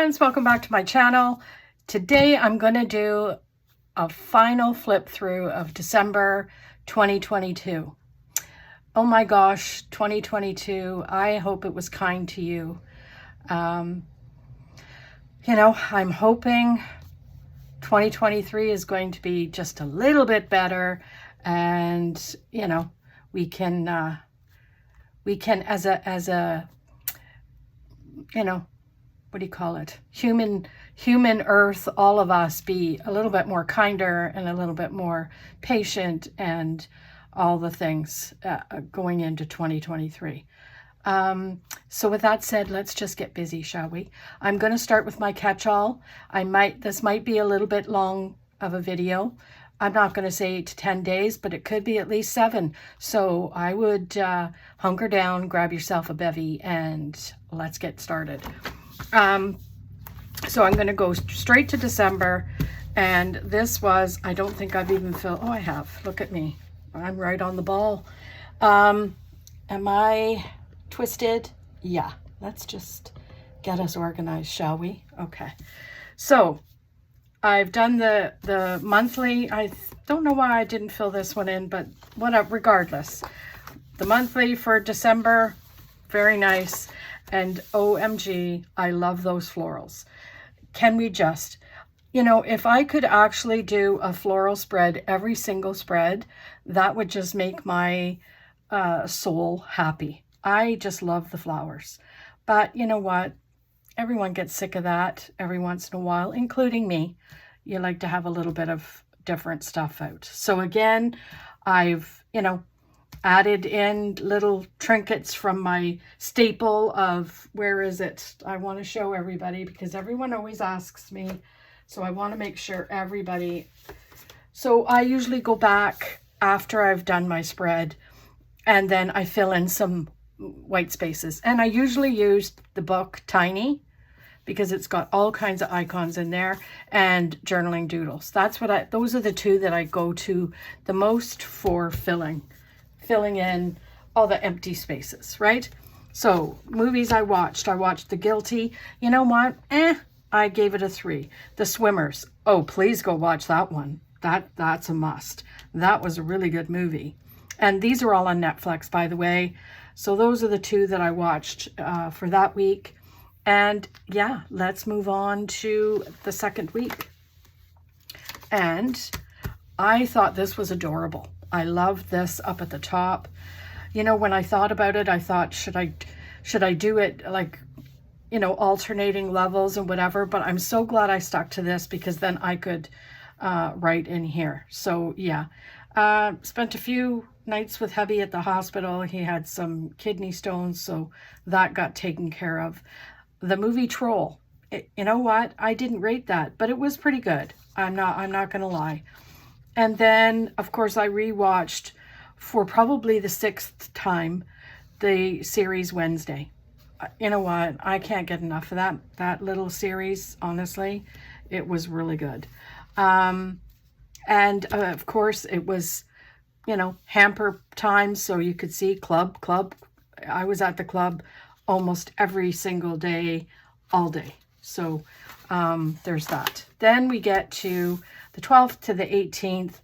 friends, welcome back to my channel. Today I'm going to do a final flip through of December 2022. Oh my gosh, 2022, I hope it was kind to you. I'm hoping 2023 is going to be just a little bit better, and we can as a what do you call it? Human earth, all of us be a little bit more kinder and a little bit more patient and all the things going into 2023. So with that said, let's just get busy, shall we? I'm going to start with my catch-all. This might be a little bit long of a video. I'm not going to say 8 to 10 days, but it could be at least 7. So I would hunker down, grab yourself a bevy, and let's get started. So I'm going to go straight to December, and this was, I don't think I've even filled, I have, look at me, I'm right on the ball. Am I twisted? Yeah, let's just get us organized, shall we? Okay, so I've done the monthly. I don't know why I didn't fill this one in, but whatever, regardless. The monthly for December, very nice. And OMG, I love those florals. Can we just, if I could actually do a floral spread, every single spread, that would just make my soul happy. I just love the flowers. But you know what? Everyone gets sick of that every once in a while, including me. You like to have a little bit of different stuff out. So again, I've, added in little trinkets from my staple of, where is it? I want to show everybody because everyone always asks me. So I want to make sure everybody. So I usually go back after I've done my spread, and then I fill in some white spaces. And I usually use the book Tiny, because it's got all kinds of icons in there, and journaling doodles. Those are the two that I go to the most for filling in all the empty spaces, right? So movies I watched The Guilty. You know what? I gave it a 3. The Swimmers. Oh, please go watch that one. That's a must. That was a really good movie. And these are all on Netflix, by the way. So those are the 2 that I watched for that week. And yeah, let's move on to the second week. And I thought this was adorable. I love this up at the top. When I thought about it, I thought, should I do it like, alternating levels and whatever, but I'm so glad I stuck to this because then I could write in here. So yeah, spent a few nights with hubby at the hospital. He had some kidney stones, so that got taken care of. The movie Troll, you know what? I didn't rate that, but it was pretty good. I'm not gonna lie. And then, of course, I rewatched for probably the 6th time the series Wednesday. You know what? I can't get enough of that little series. Honestly, it was really good. And of course, it was, hamper time, so you could see club. I was at the club almost every single day, all day. So there's that. Then we get to the 12th to the 18th.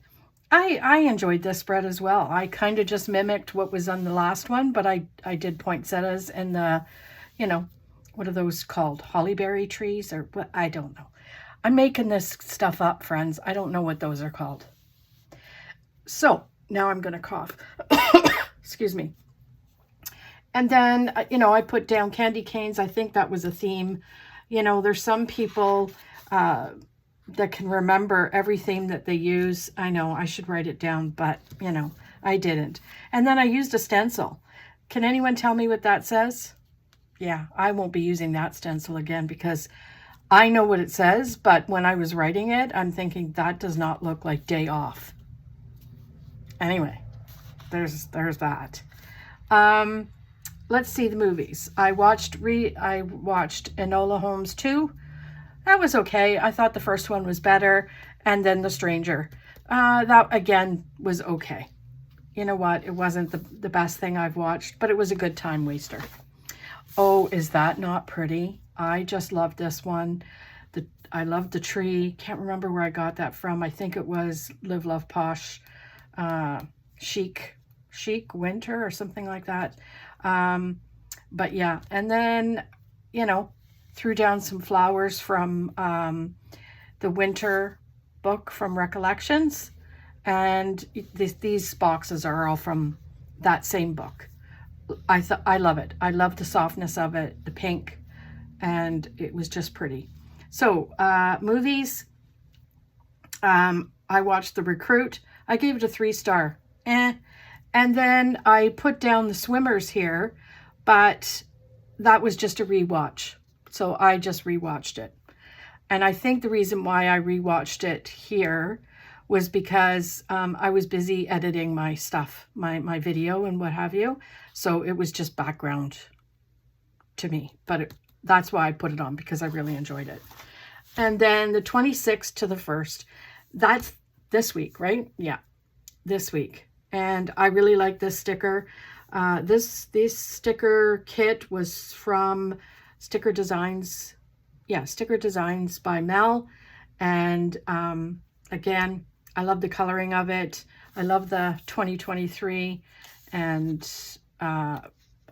I enjoyed this spread as well. I kind of just mimicked what was on the last one, but I did poinsettias and the, what are those called? Hollyberry trees, or what? I don't know. I'm making this stuff up, friends. I don't know what those are called. So now I'm going to cough. Excuse me. And then, I put down candy canes. I think that was a theme. There's some people that can remember every theme that they use. I know I should write it down, but, I didn't. And then I used a stencil. Can anyone tell me what that says? Yeah, I won't be using that stencil again because I know what it says, but when I was writing it, I'm thinking that does not look like day off. Anyway, there's that. Let's see the movies. I watched Enola Holmes 2. That was okay. I thought the first one was better. And then The Stranger. That, again, was okay. You know what? It wasn't the best thing I've watched, but it was a good time waster. Oh, is that not pretty? I just love this one. I love the tree. Can't remember where I got that from. I think it was Live Love Posh Chic Winter or something like that. But yeah, and then, you know, threw down some flowers from the winter book from Recollections. And these boxes are all from that same book. I love it. I love the softness of it, the pink, and it was just pretty. So movies, I watched The Recruit. I gave it a 3-star. And then I put down The Swimmers here, but that was just a rewatch. So I just rewatched it. And I think the reason why I rewatched it here was because I was busy editing my stuff, my video and what have you. So it was just background to me. But that's why I put it on, because I really enjoyed it. And then the 26th to the 1st, that's this week, right? Yeah, this week. And I really like this sticker. This sticker kit was from Sticker Designs. Yeah, Sticker Designs by Mel. And again, I love the coloring of it. I love the 2023 and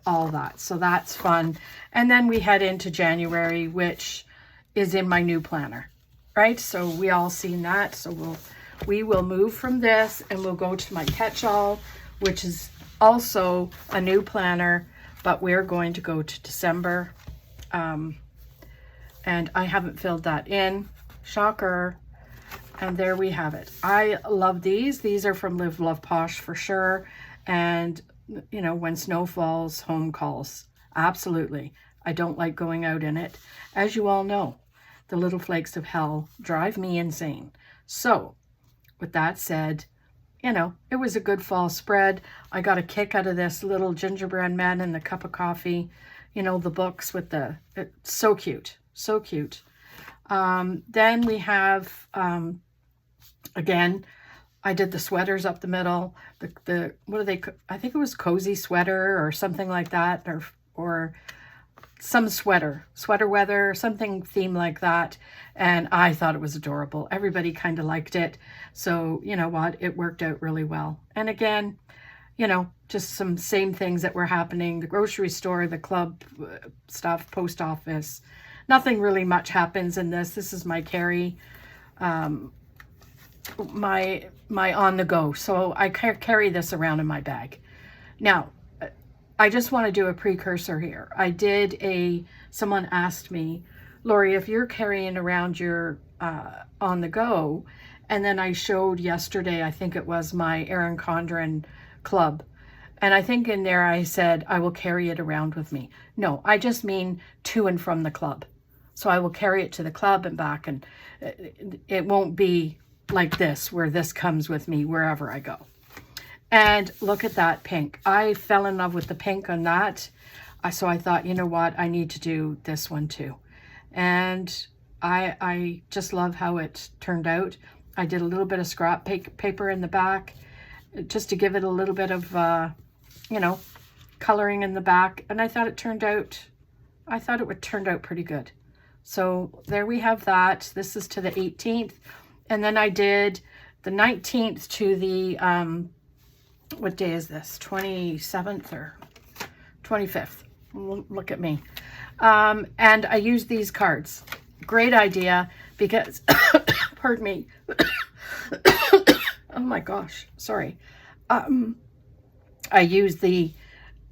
all that. So that's fun. And then we head into January, which is in my new planner, right? So we all seen that. So we will move from this and we'll go to my catch-all, which is also a new planner, but we're going to go to December. And I haven't filled that in. Shocker. And there we have it. I love these. These are from Live Love Posh for sure. And, you know, when snow falls, home calls. Absolutely. I don't like going out in it. As you all know, the little flakes of hell drive me insane. So, with that said, you know, it was a good fall spread. I got a kick out of this little gingerbread man and the cup of coffee. You know, the books with the... It's so cute. So cute. Then we have... again, I did the sweaters up the middle. The what are they? I think it was cozy sweater or something like that, or some sweater weather, something theme like that. And I thought it was adorable. Everybody kind of liked it. So you know what? It worked out really well. And again, you know, just some same things that were happening. The grocery store, the club stuff, post office. Nothing really much happens in this. This is my carry. My on the go. So I carry this around in my bag. Now, I just want to do a precursor here. Someone asked me, Lori, if you're carrying around your on the go, and then I showed yesterday, I think it was my Erin Condren club. And I think in there I said, I will carry it around with me. No, I just mean to and from the club. So I will carry it to the club and back, and it won't be like this, where this comes with me wherever I go. And look at that pink. I fell in love with the pink on that. So I thought, you know what, I need to do this one too. And I just love how it turned out. I did a little bit of scrap paper in the back, just to give it a little bit of, you know, coloring in the back. And I thought it turned out pretty good. So there we have that. This is to the 18th. And then I did the 19th to the, what day is this? 27th or 25th. Look at me. And I used these cards. Great idea because, pardon me. Oh my gosh, sorry. I used the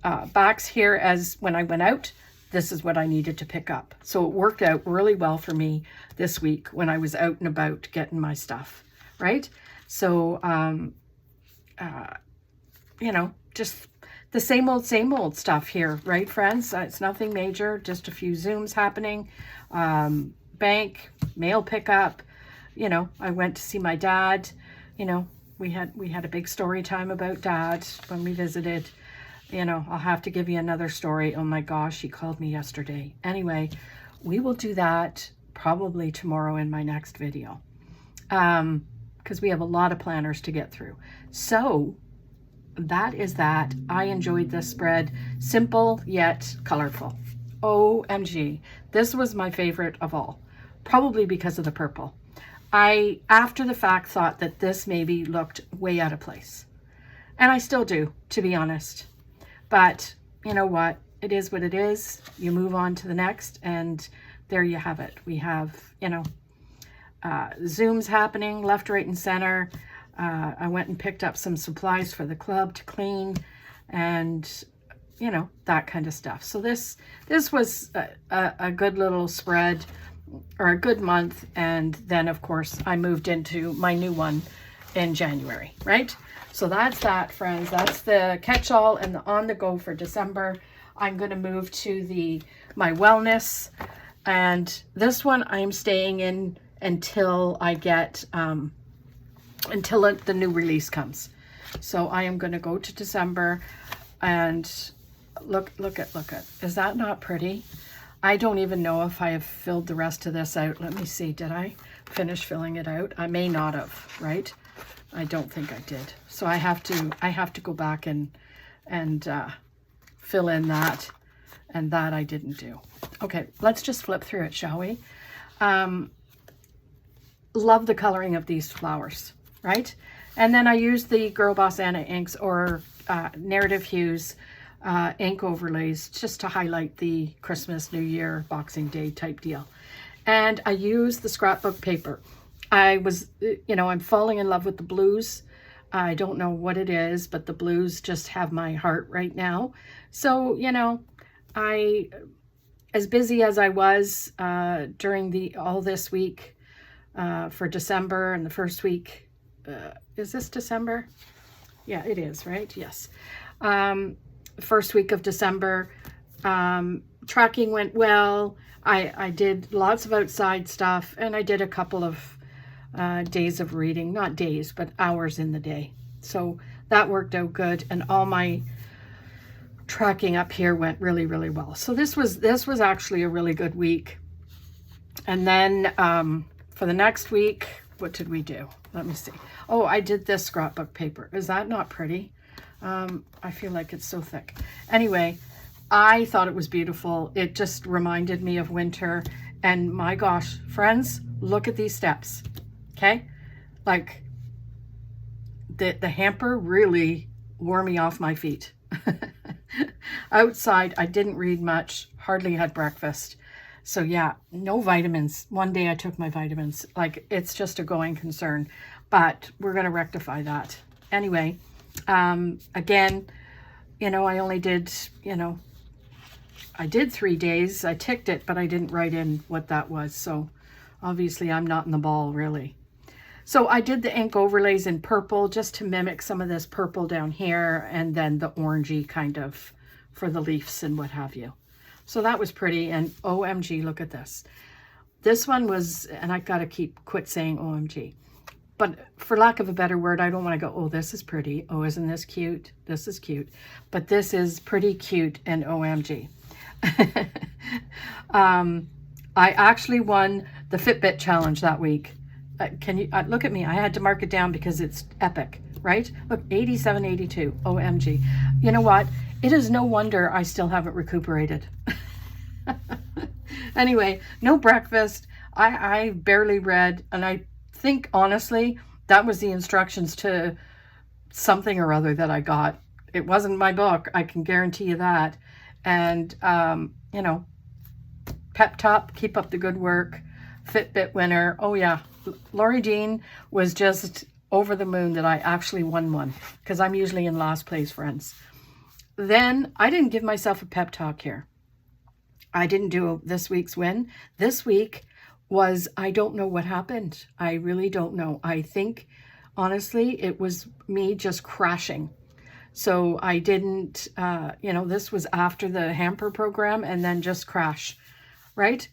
backs here as when I went out. This is what I needed to pick up. So it worked out really well for me this week when I was out and about getting my stuff, right? So, you know, just the same old stuff here, right, friends? It's nothing major, just a few Zooms happening. Bank, mail pickup. You know, I went to see my dad. You know, we had a big story time about Dad when we visited. You know, I'll have to give you another story. Oh my gosh, he called me yesterday. Anyway, we will do that probably tomorrow in my next video. Because we have a lot of planners to get through. So that is that. I enjoyed this spread. Simple yet colorful. OMG. This was my favorite of all, probably because of the purple. I, after the fact, thought that this maybe looked way out of place. And I still do, to be honest. But you know what? It is what it is. You move on to the next, and there you have it. We have, you know, Zooms happening left, right, and center. I went and picked up some supplies for the club to clean, and you know, that kind of stuff. So this was a good little spread, or a good month. And then of course I moved into my new one in January, right? So that's that, friends. That's the catch-all and the on-the-go for December. I'm going to move to my wellness, and this one I'm staying in until I get until the new release comes. So I am going to go to December, and look at, is that not pretty? I don't even know if I have filled the rest of this out. Let me see. Did I finish filling it out? I may not have, right? I don't think I did. So I have to go back and fill in that, and that I didn't do. Okay, let's just flip through it, shall we? Love the coloring of these flowers, right? And then I use the Girl Boss Anna inks, or Narrative Hues ink overlays, just to highlight the Christmas, New Year, Boxing Day type deal. And I use the scrapbook paper. I was, you know, I'm falling in love with the blues. I don't know what it is, but the blues just have my heart right now. So, you know, as busy as I was during all this week for December and the first week, is this December? Yeah, it is, right? Yes. First week of December, tracking went well. I did lots of outside stuff, and I did a couple of days of reading, not days, but hours in the day. So that worked out good, and all my tracking up here went really, really well. So this was actually a really good week. And then for the next week, what did we do? Let me see. Oh, I did this scrapbook paper. Is that not pretty? I feel like it's so thick. Anyway, I thought it was beautiful. It just reminded me of winter. And my gosh, friends, look at these steps. Okay? Like, the hamper really wore me off my feet. Outside, I didn't read much, hardly had breakfast. So yeah, no vitamins. One day I took my vitamins. Like, it's just a going concern, but we're going to rectify that. Anyway, again, you know, I only did, you know, I did 3 days. I ticked it, but I didn't write in what that was. So obviously I'm not in the ball really. So I did the ink overlays in purple just to mimic some of this purple down here, and then the orangey kind of for the leaves and what have you. So that was pretty. And OMG, look at this. This one was, and I got to quit saying OMG. But for lack of a better word, I don't want to go, oh, this is pretty. Oh, isn't this cute? This is cute. But this is pretty cute and OMG. I actually won the Fitbit challenge that week. Can you look at me? I had to mark it down because it's epic, right? Look, 87.82. OMG. You know what? It is no wonder I still haven't recuperated. Anyway, no breakfast. I barely read, and I think honestly that was the instructions to something or other that I got. It wasn't my book, I can guarantee you that. And you know, pep talk, keep up the good work, Fitbit winner. Oh yeah, Lori Jean was just over the moon that I actually won one, because I'm usually in last place, friends. Then I didn't give myself a pep talk here. I didn't do this week's win. This week was, I don't know what happened. I really don't know. I think, honestly, it was me just crashing. So I didn't, you know, this was after the hamper program, and then just crash, right?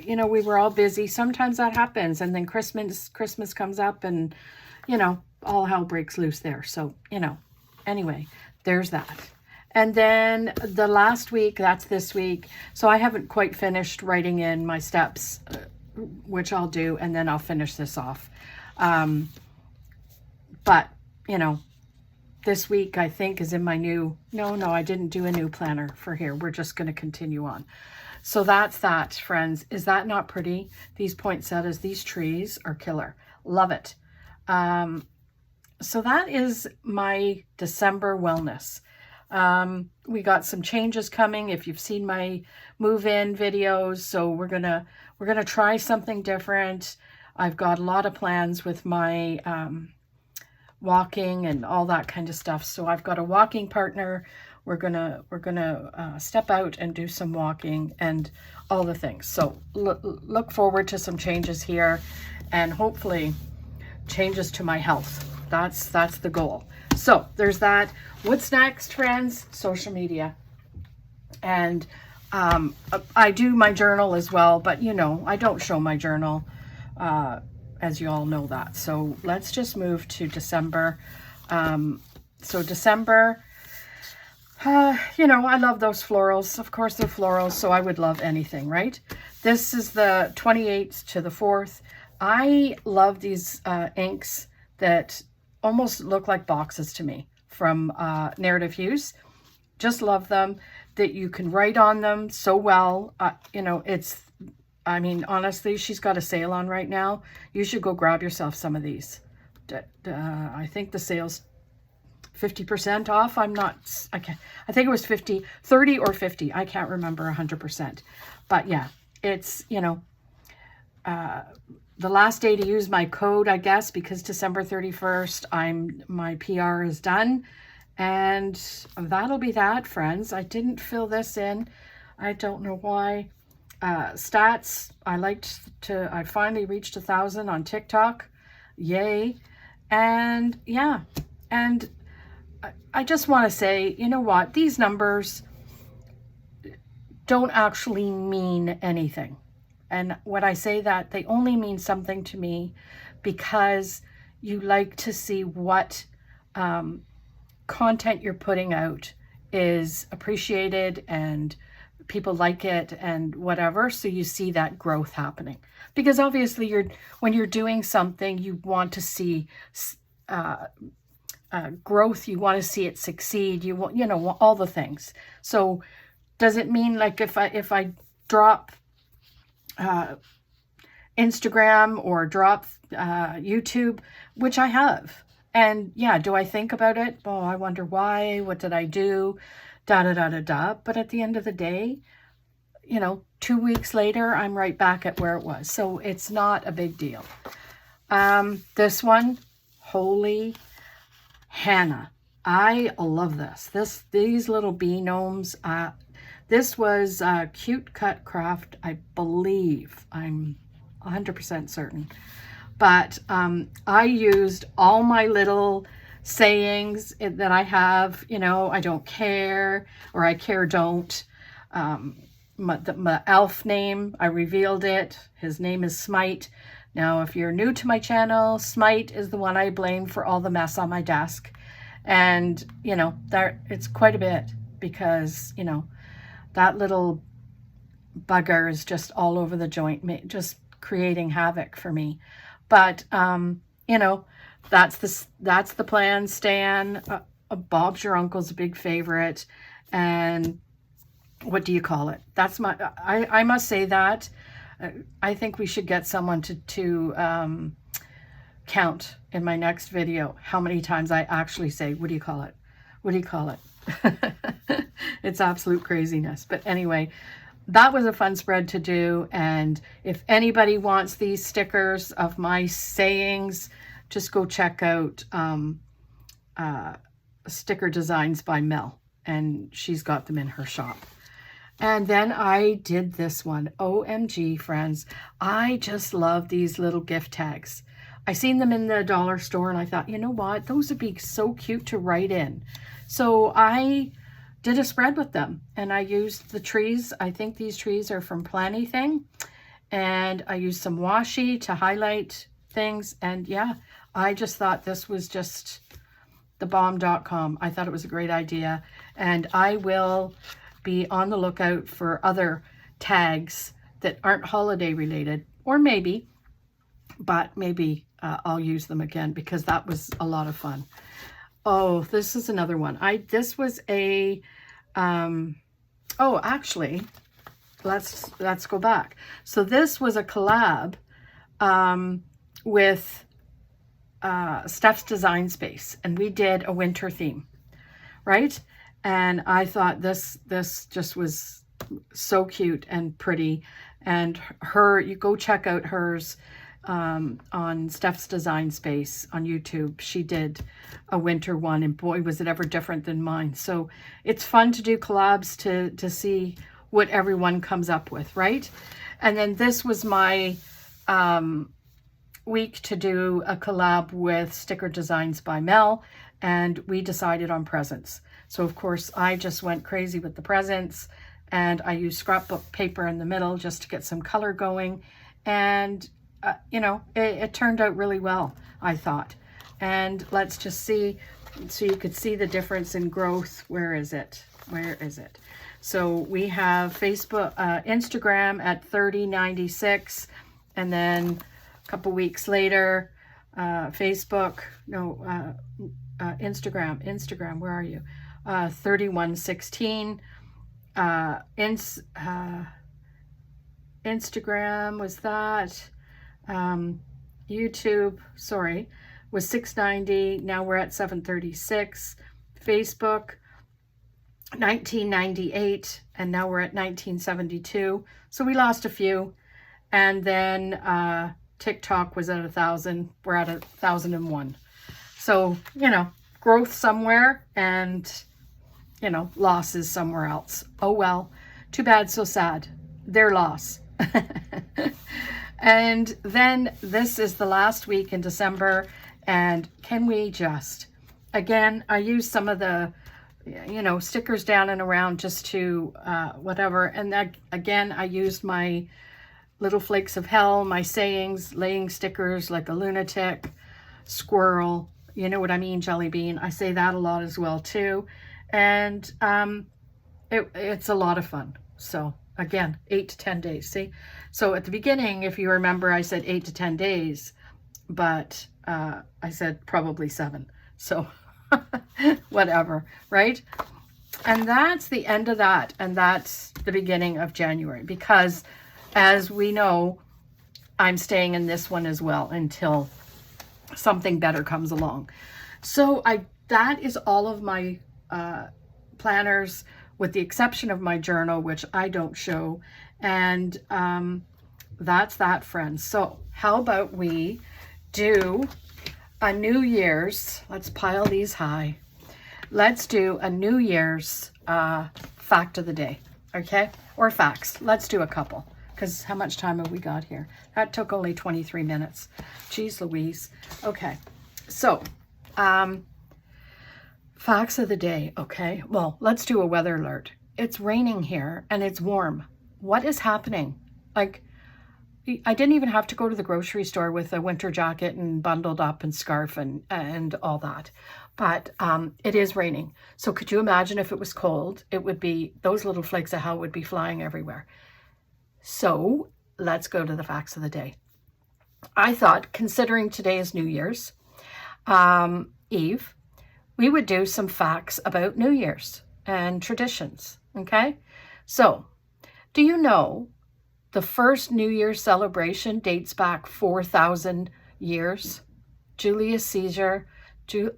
You know, we were all busy. Sometimes that happens. And then Christmas comes up, and, you know, all hell breaks loose there. So, you know, anyway, there's that. And then the last week, that's this week. So I haven't quite finished writing in my steps, which I'll do, and then I'll finish this off. But, you know, this week I think is in my new, no, I didn't do a new planner for here. We're just going to continue on. So that's that, friends. Is that not pretty? These poinsettias, these trees are killer. Love it. So that is my December wellness. We got some changes coming if you've seen my move-in videos. So we're gonna try something different. I've got a lot of plans with my walking and all that kind of stuff. So I've got a walking partner. We're gonna step out and do some walking and all the things. So look forward to some changes here, and hopefully changes to my health. That's the goal. So there's that. What's next, friends? Social media. And I do my journal as well, but you know, I don't show my journal, as you all know that. So let's just move to December. So December, you know, I love those florals. Of course, they're florals, so I would love anything, right? This is the 28th to the 4th. I love these inks that almost look like boxes to me from Narrative Hues. Just love them, that you can write on them so well. You know, I mean, honestly, she's got a sale on right now. You should go grab yourself some of these. I think the sale's 50% off. I think it was 30 or 50. I can't remember 100%. But yeah, it's, you know, the last day to use my code, I guess, because December 31st, my PR is done. And that'll be that, friends. I didn't fill this in. I don't know why. Stats, I finally reached 1,000 on TikTok. Yay. And yeah, and I just want to say, you know what? These numbers don't actually mean anything. And when I say that, they only mean something to me because you like to see what content you're putting out is appreciated and people like it and whatever. So you see that growth happening. Because obviously when you're doing something, you want to see growth, you want to see it succeed, you want, you know, all the things. So does it mean like if I drop Instagram or drop YouTube, which I have, and yeah, do I think about it? Oh, I wonder why, what did I do, da da da da da. But at the end of the day, you know, 2 weeks later, I'm right back at where it was. So it's not a big deal. This one, Holy Hannah. I love this. These little bee gnomes. This was Cute Cut Craft, I believe. I'm 100% certain. But I used all my little sayings that I have, you know, I don't care, or I care don't. My elf name, I revealed it. His name is Smite. Now, if you're new to my channel, Smite is the one I blame for all the mess on my desk. And, you know, it's quite a bit because, you know, that little bugger is just all over the joint, just creating havoc for me. But, you know, that's the plan, Stan. Bob's your uncle's a big favorite. And what do you call it? That's I must say that. I think we should get someone to count in my next video how many times I actually say, what do you call it? What do you call it? It's absolute craziness. But anyway, that was a fun spread to do. And if anybody wants these stickers of my sayings, just go check out Sticker Designs by Mel. And she's got them in her shop. And then I did this one. OMG, friends. I just love these little gift tags. I seen them in the dollar store and I thought, you know what? Those would be so cute to write in. So I did a spread with them and I used the trees. I think these trees are from Planything. And I used some washi to highlight things. And yeah, I just thought this was just the bomb.com. I thought it was a great idea. And I will be on the lookout for other tags that aren't holiday related, or maybe, but maybe I'll use them again because that was a lot of fun. Oh, this is another one. This was a, oh, actually, let's go back. So this was a collab with Steph's Design Space, and we did a winter theme, right? And I thought this just was so cute and pretty. And you go check out hers on Steph's Design Space on YouTube. She did a winter one, and boy, was it ever different than mine. So it's fun to do collabs to see what everyone comes up with, right? And then this was my week to do a collab with Sticker Designs by Mel, and we decided on presents. So of course I just went crazy with the presents, and I used scrapbook paper in the middle just to get some color going, and you know, it turned out really well, I thought. And let's just see, so you could see the difference in growth. Where is it? So we have Facebook, Instagram at 3096, and then a couple weeks later, Instagram, where are you? 3116. Instagram was that. YouTube, sorry, was 690. Now we're at 736. Facebook, 1998, and now we're at 1972. So we lost a few. And then TikTok was at 1,000. We're at 1,001. So, you know, growth somewhere and, you know, losses somewhere else. Oh well, too bad, so sad. Their loss. And then this is the last week in December, and can we just, again, I used some of the, you know, stickers down and around just to whatever. And that, again, I used my little flakes of hell, my sayings, laying stickers like a lunatic, squirrel, you know what I mean, jelly bean. I say that a lot as well too. And it's a lot of fun. So again, 8 to 10 days. See, so at the beginning, if you remember, I said 8 to 10 days, but I said probably 7. So whatever, right? And that's the end of that. And that's the beginning of January, because as we know, I'm staying in this one as well until something better comes along. So that is all of my planners, with the exception of my journal, which I don't show. And that's that, friends. So how about we do a New Year's, let's pile these high. Let's do a New Year's fact of the day, okay? Or facts. Let's do a couple, because how much time have we got here? That took only 23 minutes. Jeez Louise. Okay, so facts of the day, okay? Well, let's do a weather alert. It's raining here and it's warm. What is happening? Like, I didn't even have to go to the grocery store with a winter jacket and bundled up and scarf and all that. But it is raining. So could you imagine if it was cold? It would be, those little flakes of hell would be flying everywhere. So let's go to the facts of the day. I thought, considering today is New Year's Eve, we would do some facts about New Year's and traditions, okay? So, do you know the first New Year's celebration dates back 4,000 years? Julius Caesar,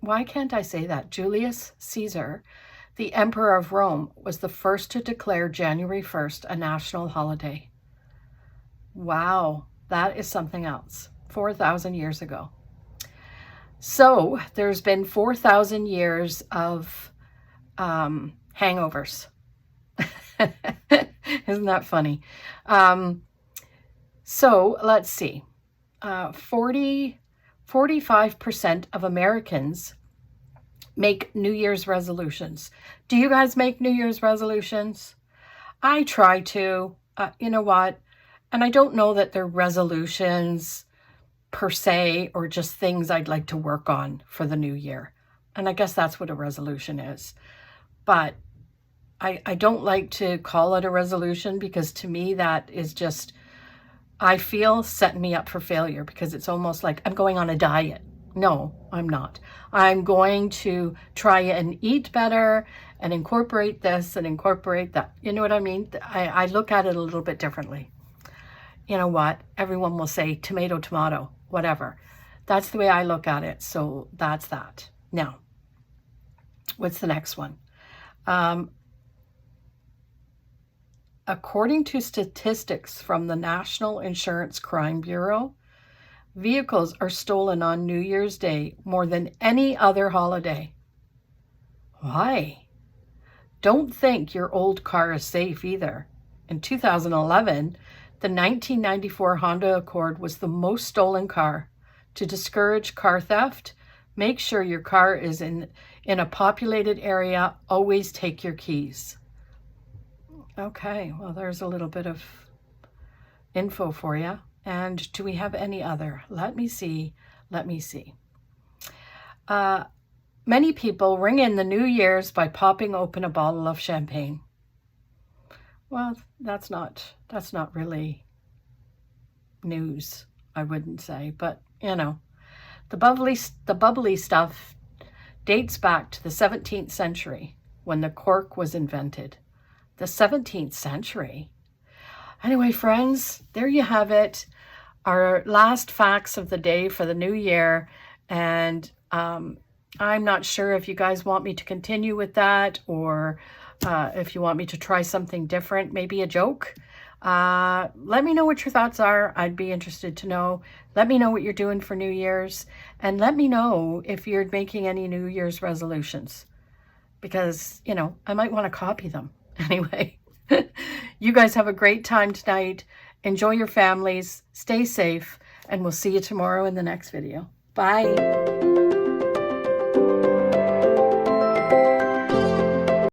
why can't I say that? Julius Caesar, the Emperor of Rome, was the first to declare January 1st a national holiday. Wow, that is something else. 4,000 years ago. So there's been 4,000 years of hangovers. Isn't that funny? So let's see. 45% of Americans make New Year's resolutions. Do you guys make New Year's resolutions? I try to. You know what? And I don't know that they're resolutions per se, or just things I'd like to work on for the new year. And I guess that's what a resolution is. But I don't like to call it a resolution, because to me that is just, I feel, setting me up for failure, because it's almost like I'm going on a diet. No, I'm not. I'm going to try and eat better and incorporate this and incorporate that. You know what I mean? I look at it a little bit differently. You know what? Everyone will say tomato, tomato, whatever. That's the way I look at it. So that's that. Now, what's the next one? According to statistics from the National Insurance Crime Bureau, vehicles are stolen on New Year's Day more than any other holiday. Why? Don't think your old car is safe either. In 2011, the 1994 Honda Accord was the most stolen car. To discourage car theft, make sure your car is in a populated area. Always take your keys. Okay, well, there's a little bit of info for you. And do we have any other? Let me see. Many people ring in the New Year's by popping open a bottle of champagne. Well, that's not really news, I wouldn't say, but you know, the bubbly stuff dates back to the 17th century when the cork was invented. The 17th century. Anyway, friends, there you have it. Our last facts of the day for the new year. And I'm not sure if you guys want me to continue with that, or if you want me to try something different, maybe a joke. Let me know what your thoughts are. I'd be interested to know. Let me know what you're doing for New Year's, and let me know if you're making any New Year's resolutions, because, you know, I might want to copy them. Anyway, you guys have a great time tonight. Enjoy your families. Stay safe, and we'll see you tomorrow in the next video. Bye.